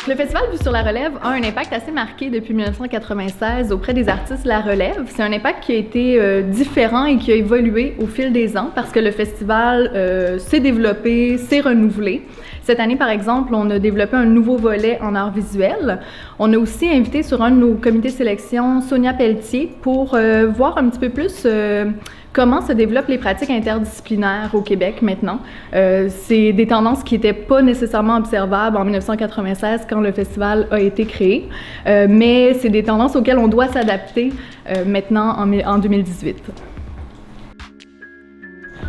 Le Festival Vue sur la Relève a un impact assez marqué depuis 1996 auprès des artistes de la relève. C'est un impact qui a été différent et qui a évolué au fil des ans parce que le festival s'est développé, s'est renouvelé. Cette année, par exemple, on a développé un nouveau volet en arts visuels. On a aussi invité sur un de nos comités de sélection Sonia Pelletier pour voir un petit peu plus comment se développent les pratiques interdisciplinaires au Québec maintenant. C'est des tendances qui n'étaient pas nécessairement observables en 1996 quand le festival a été créé, mais c'est des tendances auxquelles on doit s'adapter maintenant en 2018.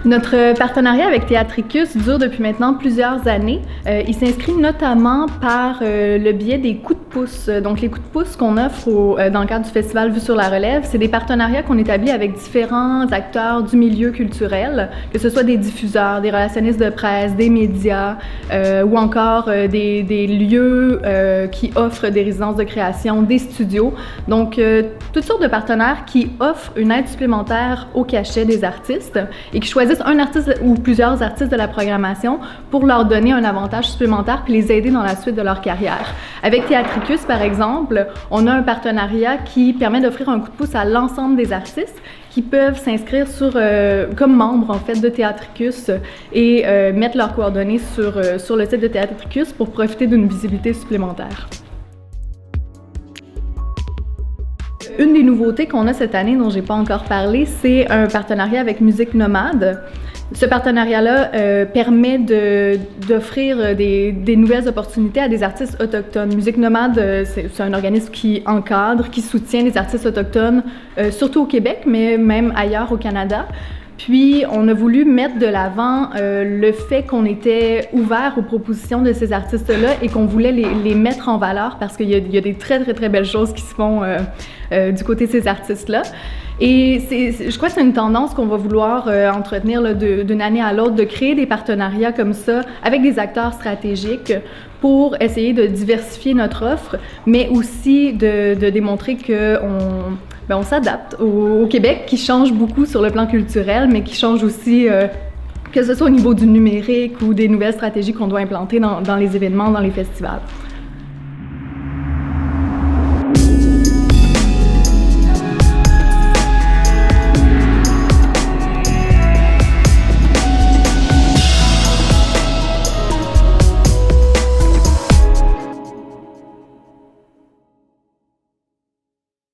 Notre partenariat avec Théâtricus dure depuis maintenant plusieurs années. Il s'inscrit notamment par le biais des coups de pouce. Donc, les coups de pouce qu'on offre dans le cadre du Festival Vue sur la Relève, c'est des partenariats qu'on établit avec différents acteurs du milieu culturel, que ce soit des diffuseurs, des relationnistes de presse, des médias ou encore des lieux qui offrent des résidences de création, des studios. Donc, toutes sortes de partenaires qui offrent une aide supplémentaire au cachet des artistes et qui choisissent un artiste ou plusieurs artistes de la programmation pour leur donner un avantage supplémentaire puis les aider dans la suite de leur carrière. Avec Théâtricus, par exemple, on a un partenariat qui permet d'offrir un coup de pouce à l'ensemble des artistes qui peuvent s'inscrire comme membres en fait de Théâtricus et mettre leurs coordonnées sur le site de Théâtricus pour profiter d'une visibilité supplémentaire. Une des nouveautés qu'on a cette année, dont j'ai pas encore parlé, c'est un partenariat avec Musique Nomade. Ce partenariat-là permet d'offrir des nouvelles opportunités à des artistes autochtones. Musique Nomade, c'est un organisme qui encadre, qui soutient les artistes autochtones, surtout au Québec, mais même ailleurs au Canada. Puis, on a voulu mettre de l'avant le fait qu'on était ouvert aux propositions de ces artistes-là et qu'on voulait les mettre en valeur parce qu'il y a des très, très, très belles choses qui se font du côté de ces artistes-là. Et je crois que c'est une tendance qu'on va vouloir entretenir là, d'une année à l'autre, de créer des partenariats comme ça avec des acteurs stratégiques pour essayer de diversifier notre offre, mais aussi de démontrer qu'on s'adapte au Québec, qui change beaucoup sur le plan culturel, mais qui change aussi, que ce soit au niveau du numérique ou des nouvelles stratégies qu'on doit implanter dans les événements, dans les festivals.